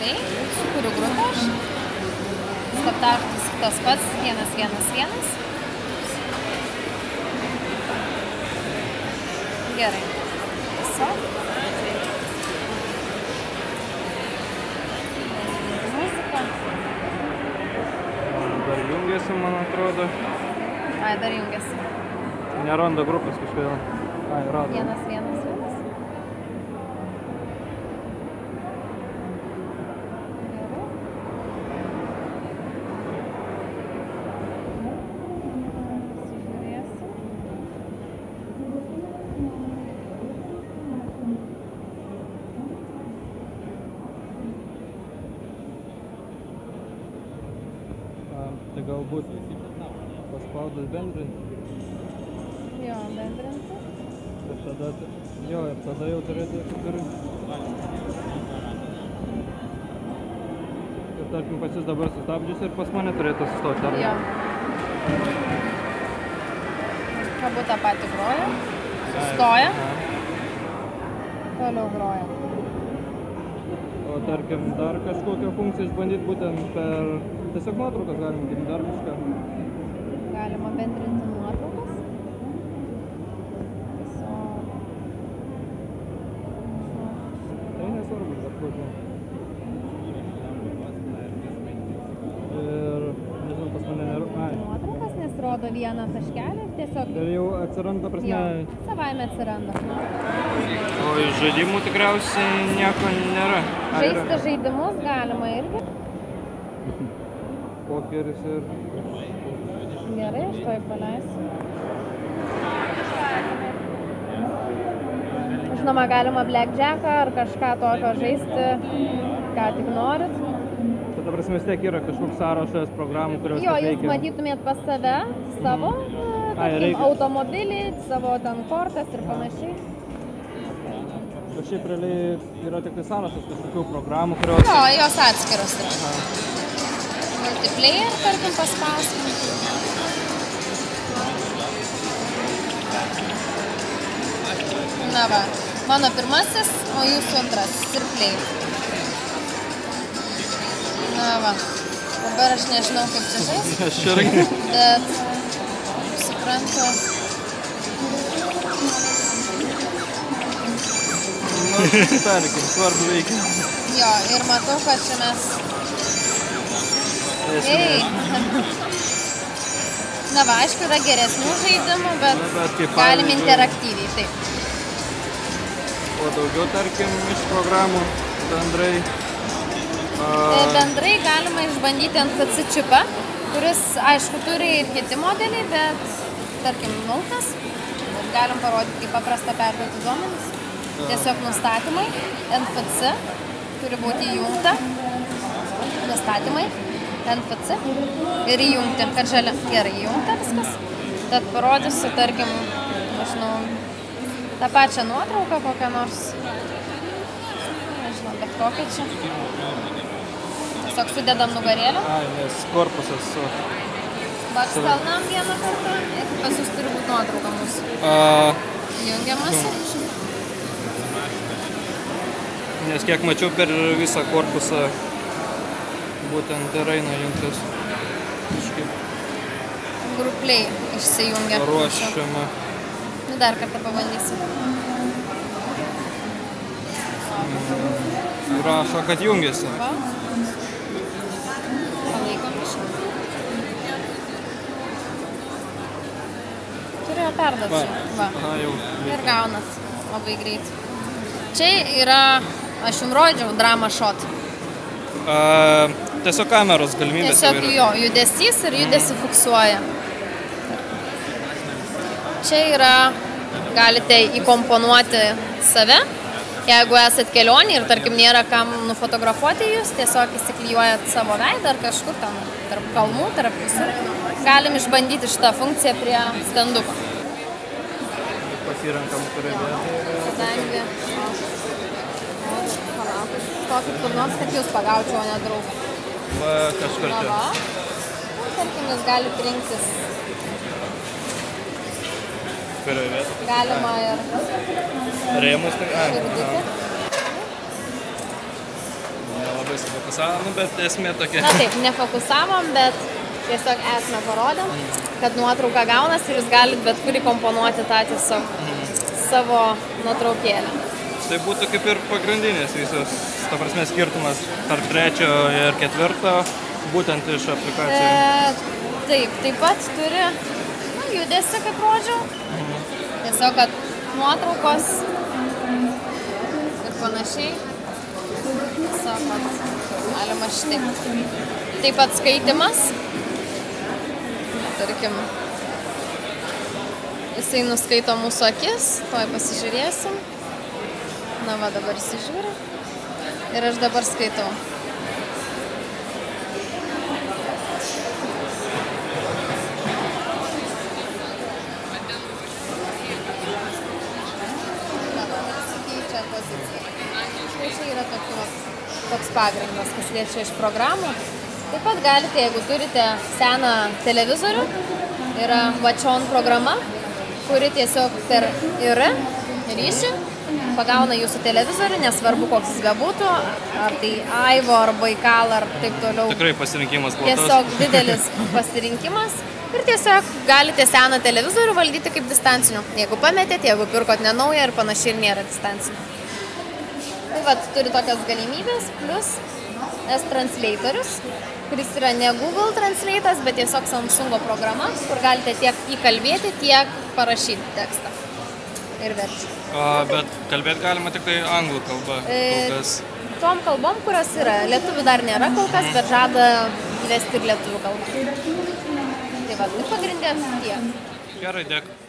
Play, sukūriu grupę aš. Slaptažodis tas pats, 111. Gerai. Tiesiog. Muzika. Dar jungiasi, man atrodo. Ai, dar jungiasi. Neranda grupės kažkodėl. Ai, rado. 111. Tai galbūt paspaudus bendrinti. Jo, bendrinti. Ir tada jau turėtų ir tarkim pas jis dabar sustabdžius ir pas mane turėtų sustoti. Jo. Abu tą patį groja. Sustoja. Toliau groja. O tarkim dar kažkokią funkciją išbandyti būtent per tiesiog nuotraukas galim daryti dar kažką. Galima bendrinti nuotraukas. Tiesiog. Tai nesvarbu, bet kodėl. Ir nežinau, pas mane nėra. Nuotraukas, nes rodo vieną taškelį ir tiesiog. Ir jau atsiranda prasme. Jo, savaime atsiranda. O iš žaidimų tikriausiai nieko nėra. Žaisti žaidimus galima irgi. Pokeris ir... Gerai, aš to paleisiu. Žinoma, galima blackjacką ar kažką tokio žaisti, ką tik norit. Ta prasme, vis tiek yra kažkoks sąrašas programų, kurios Jo, jūs matytumėt pas save savo automobilį, savo ten kortas ir panašiai. O šiaip realiai yra tik tai sąrašas kažkokių programų, kurios... Jo, jos atskiros yra. Multiplayer, tarkim, paspausim. Na va, mano pirmasis, o jūsų antrasis ir play. Na va, dabar aš nežinau, kaip čia žaisti. Aš čia irgi. Bet, suprantu. Nu, tarkim, svarbu veikia. Jo, ir matau, kad čia mes... Ei. Na va, aišku, yra geresnių žaidimų, bet galim interaktyviai, taip. O daugiau, tarkim, iš programų bendrai... Bendrai galima išbandyti NFC čipą, kuris, aišku, turi ir kiti modeliai, bet, tarkim, nultas. Galim parodyti, kaip paprasta perduoti duomenis. Tiesiog nustatymai, NFC, turi būti įjungta. Nustatymai, NFC ir įjungti, kad žalia. Gerai, įjungta viskas. Tad parodysiu, tarkim, nežinau, tą pačią nuotrauką kokią nors. Nežinau, bet kokią čia. Tiesiog sudedam nugarėlę. Ai, nes korpusas su... Bakstelnam vieną kartą ir pas jūs turi būti nuotrauka mūsų. Jungiamasi. Nes kiek mačiau per visą korpusą būtent ir eina jungtis. Grupliai išsijungia. Ruošiama. Dar kartą pabandysiu. Rašo, kad jungiasi. Va. Palaikom biškį. Turėjo perduoti. Va. Aha, jau. Ir gaunat labai greit. Čia yra, aš jums rodžiau, drama shot. Tiesiog kameros galimybės. Tiesiog jo, judesys ir judesį fiksuoja. Čia yra, galite įkomponuoti save. Jeigu esat kelionį ir, tarkim, nėra kam nufotografuoti jūs, tiesiog įsiklijuojat savo veidą ar kažkur tam tarp kalnų, tarp visur. Galim išbandyti šitą funkciją prie standuko. Pasirenkam, kurį vietą. Kadangi... Tokį kur nors, kad jūs pagaučiau, o ne draugą. Va, kažkur čia. Va. Tarkim, jūs galite rinktis. Kurioje vietą? Galima ir... Rėmus, tai... Širdutė. Nelabai pasifokusavom, bet esmė tokia. Na taip, nefokusavom, bet tiesiog esmę parodėm, kad nuotrauka gaunasi ir jūs galite bet kurį komponuoti tą tiesiog savo nuotraukėlę. Tai būtų kaip ir pagrindinis visas, ta prasme, skirtumas tarp 3 ir 4, būtent iš aplikacijų. Taip pat turi judesį, kaip rodžiau. Tiesiog, kad nuotraukos ir panašiai. Tiesiog, kad galima šitaip. Taip pat skaitimas. Tarkim, jisai nuskaito mūsų akis, tuoj pasižiūrėsim. Na va, dabar įsižiūri. Ir aš dabar skaitau. Pasikeičia pozicija. Tai čia yra toks pagrindas, kas liečia iš programų. Taip pat galite, jeigu turite seną televizorių, yra Watch-On programa, kuri tiesiog per IR ryšį pagauna jūsų televizorių, nesvarbu koks jis bebūtų, ar tai Aivo, ar Baikal, ar taip toliau. Tikrai pasirinkimas platus. Tiesiog didelis pasirinkimas ir tiesiog galite seną televizorių valdyti kaip distancinių. Jeigu pametėt, jeigu pirkot nenaują ir panašiai ir nėra distancinių. Tai vat, turi tokias galimybės, plus S-Translatorius, kuris yra ne Google Translate'as, bet tiesiog Samsungo programa, kur galite tiek įkalbėti, tiek parašyti tekstą ir verčti. Bet kalbėti galima tik tai anglų kalba. Tom kalbom, kurios yra. Lietuvių dar nėra kol kas, bet žada vesti ir lietuvių kalbą. Tai va, pagrindė tiek. Gerai, dėkui.